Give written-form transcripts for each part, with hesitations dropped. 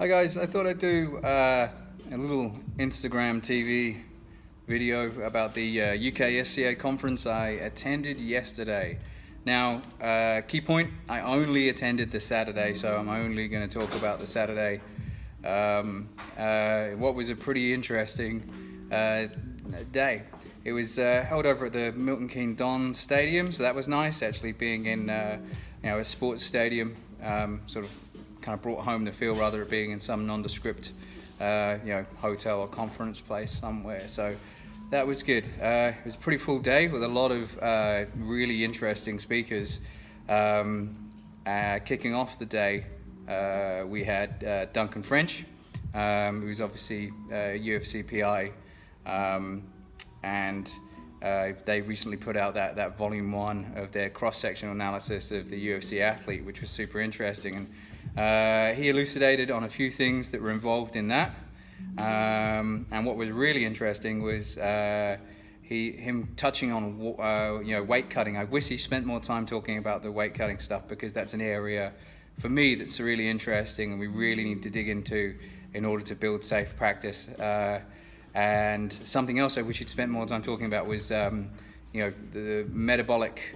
Hi guys, I thought I'd do a little Instagram TV video about the UKSCA conference I attended yesterday. Now, key point, I only attended the Saturday, so I'm only going to talk about the Saturday. What was a pretty interesting day. It was held over at the Milton Keynes Don Stadium, so that was nice, actually being in a sports stadium, sort of kind of brought home the feel rather of being in some nondescript hotel or conference place somewhere. So that was good. It was a pretty full day with a lot of really interesting speakers. Kicking off the day, we had Duncan French, who's obviously UFC PI, and they recently put out that volume 1 of their cross-sectional analysis of the UFC athlete, which was super interesting. And he elucidated on a few things that were involved in that. And what was really interesting was him touching on weight cutting. I wish he spent more time talking about the weight cutting stuff, because that's an area for me that's really interesting and we really need to dig into in order to build safe practice. And something else I wish he'd spent more time talking about was the metabolic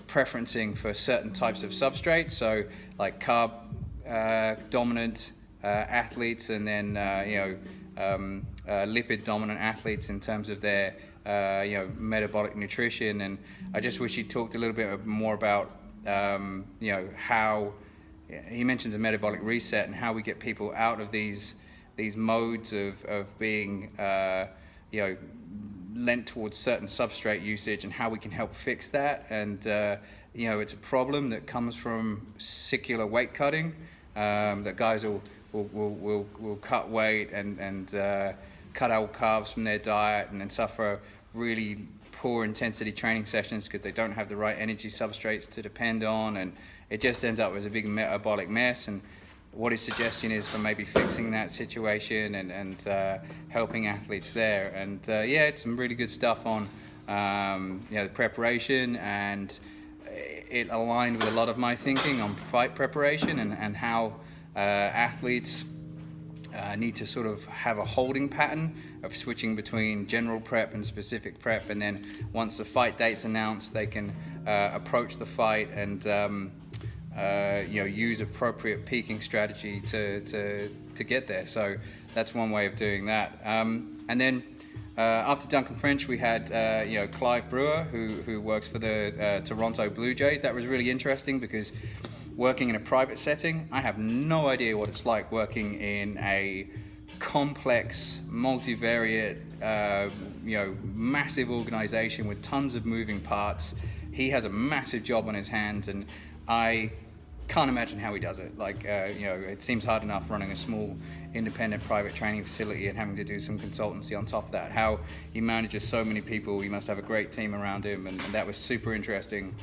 preferencing for certain types of substrates, so like carb dominant athletes, and then lipid dominant athletes in terms of their metabolic nutrition. And I just wish he talked a little bit more about how he mentions a metabolic reset and how we get people out of these modes of being lent towards certain substrate usage, and how we can help fix that. And it's a problem that comes from secular weight cutting, that guys will cut weight and cut out carbs from their diet, and then suffer really poor intensity training sessions because they don't have the right energy substrates to depend on, and it just ends up as a big metabolic mess. And what his suggestion is for maybe fixing that situation and helping athletes there. And it's some really good stuff on the preparation, and it aligned with a lot of my thinking on fight preparation and how athletes need to sort of have a holding pattern of switching between general prep and specific prep, and then once the fight date's announced, they can approach the fight and use appropriate peaking strategy to get there. So that's one way of doing that. And then after Duncan French, we had Clive Brewer, who works for the Toronto Blue Jays. That was really interesting because working in a private setting, I have no idea what it's like working in a complex, multivariate, massive organization with tons of moving parts. He has a massive job on his hands, and I can't imagine how he does it. It seems hard enough running a small independent private training facility and having to do some consultancy on top of that. How he manages so many people, he must have a great team around him, and that was super interesting.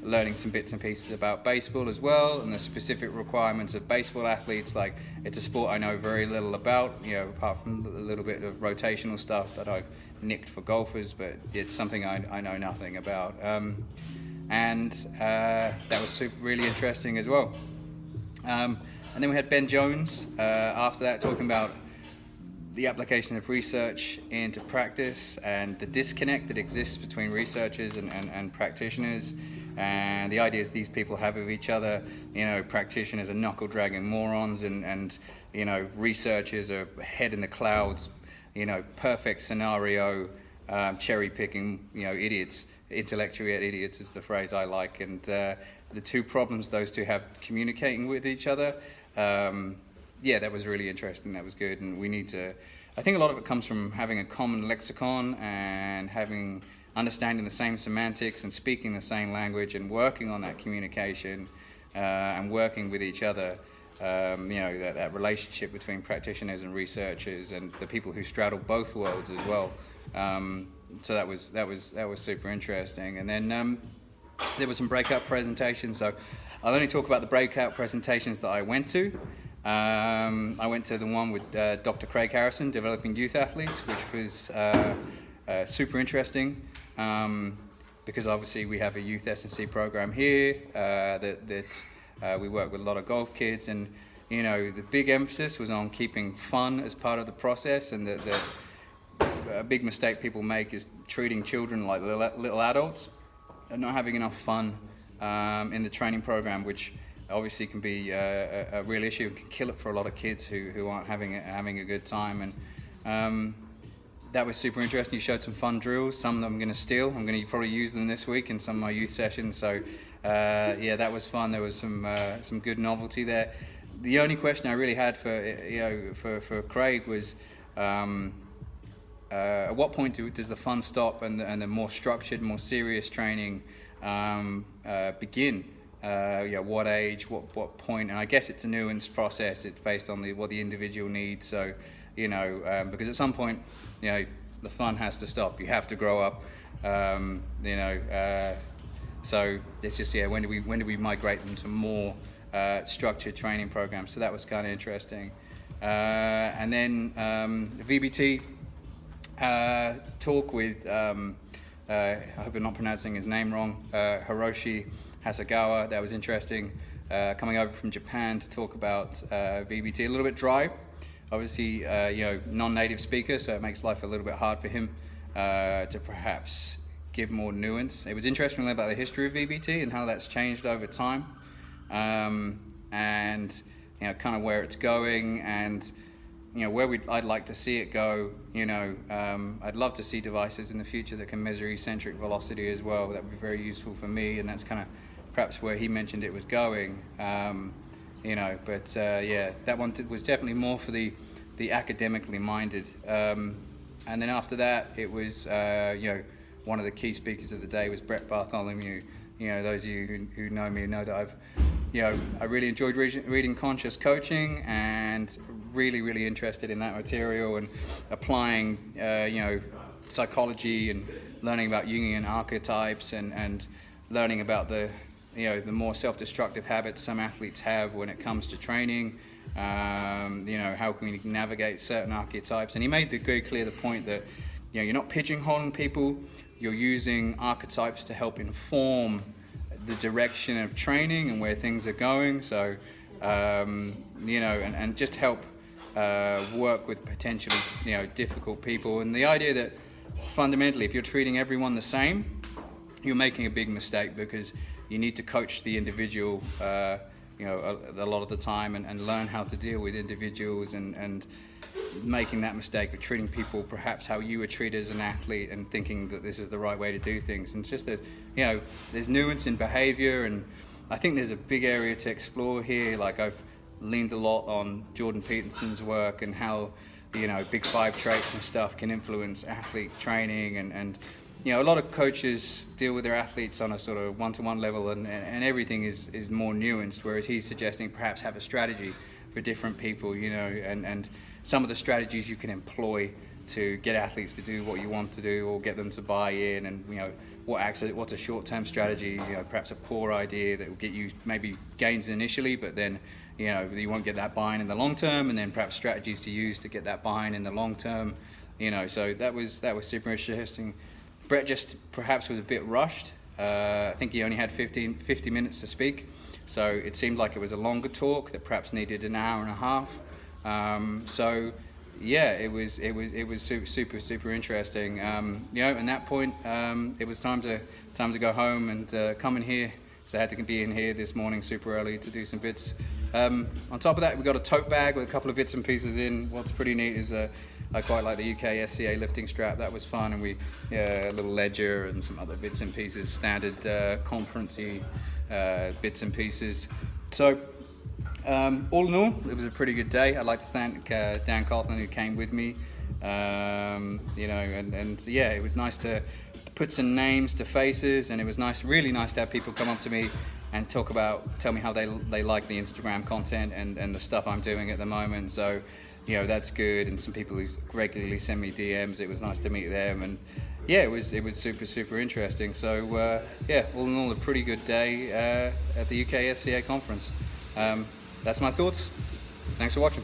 Learning some bits and pieces about baseball as well, and the specific requirements of baseball athletes. Like, it's a sport I know very little about, apart from a little bit of rotational stuff that I've nicked for golfers, but it's something I know nothing about. And that was really interesting as well. And then we had Ben Jones after that, talking about the application of research into practice and the disconnect that exists between researchers and practitioners, and the ideas these people have of each other. Practitioners are knuckle-dragging morons, and researchers are head in the clouds, perfect scenario, cherry-picking, idiots. Intellectually idiots is the phrase I like. And the two problems those two have communicating with each other, that was really interesting. That was good. And we need to, I think a lot of it comes from having a common lexicon and understanding the same semantics and speaking the same language and working on that communication and working with each other. That relationship between practitioners and researchers and the people who straddle both worlds as well. So that was super interesting. And then there were some breakout presentations. So I'll only talk about the breakout presentations that I went to. I went to the one with Dr. Craig Harrison, Developing Youth Athletes, which was super interesting, because obviously we have a youth S&C program here that we work with a lot of golf kids, and the big emphasis was on keeping fun as part of the process, and a big mistake people make is treating children like little adults and not having enough fun in the training program, which obviously can be a real issue. It can kill it for a lot of kids who aren't having a good time. And that was super interesting. You showed some fun drills. Some of them I'm going to steal. I'm going to probably use them this week in some of my youth sessions. So that was fun. There was some good novelty there. The only question I really had for Craig was, at what point does the fun stop and the more structured, more serious training begin? What age, what point? And I guess it's a nuanced process. It's based on what the individual needs. So, because at some point, the fun has to stop. You have to grow up. So it's just when do we migrate them to more structured training programs? So that was kind of interesting. And then VBT talk with I hope I'm not pronouncing his name wrong. Hiroshi Hasegawa. That was interesting. Coming over from Japan to talk about VBT. A little bit dry. Obviously, non-native speaker, so it makes life a little bit hard for him to perhaps give more nuance. It was interesting to learn about the history of VBT and how that's changed over time, and kind of where it's going, and where I'd like to see it go. I'd love to see devices in the future that can measure eccentric velocity as well. That would be very useful for me, and that's kind of perhaps where he mentioned it was going. That one was definitely more for the academically minded. And then after that, it was, one of the key speakers of the day was Bartholomew. Those of you who know me know that I really enjoyed reading Conscious Coaching, and really, really interested in that material and applying, psychology and learning about Jungian archetypes and learning about the more self-destructive habits some athletes have when it comes to training. How can we navigate certain archetypes? And he made very clear the point that you're not pigeonholing people. You're using archetypes to help inform the direction of training and where things are going. So and just help work with potentially difficult people. And the idea that fundamentally, if you're treating everyone the same, you're making a big mistake, because you need to coach the individual a lot of the time and learn how to deal with individuals, and making that mistake of treating people perhaps how you were treated as an athlete and thinking that this is the right way to do things. And it's just there's nuance in behavior, and I think there's a big area to explore here. Like, I've leaned a lot on Jordan Peterson's work and how big five traits and stuff can influence athlete training, and a lot of coaches deal with their athletes on a sort of one-to-one level, and everything is more nuanced, whereas he's suggesting perhaps have a strategy for different people, and some of the strategies you can employ to get athletes to do what you want to do, or get them to buy in, and what's a short-term strategy, perhaps a poor idea that will get you maybe gains initially, but then you won't get that buy-in in the long term, and then perhaps strategies to use to get that buy-in in the long term. So that was super interesting. Brett just perhaps was a bit rushed. I think he only had 50 minutes to speak, so it seemed like it was a longer talk that perhaps needed an hour and a half. It was super interesting. At that point, it was time to go home and come in here. So I had to be in here this morning super early to do some bits. On top of that, we got a tote bag with a couple of bits and pieces in. What's pretty neat is I quite like the UKSCA lifting strap. That was fun, and a little ledger and some other bits and pieces, standard conference-y bits and pieces. So all in all, it was a pretty good day. I'd like to thank Dan Carlton, who came with me. It was nice to put some names to faces, and it was really nice to have people come up to me and tell me how they like the Instagram content and the stuff I'm doing at the moment. So that's good. And some people who regularly send me DMs, it was nice to meet them, and it was super interesting. So all in all, a pretty good day at the UKSCA conference. That's my thoughts. Thanks for watching.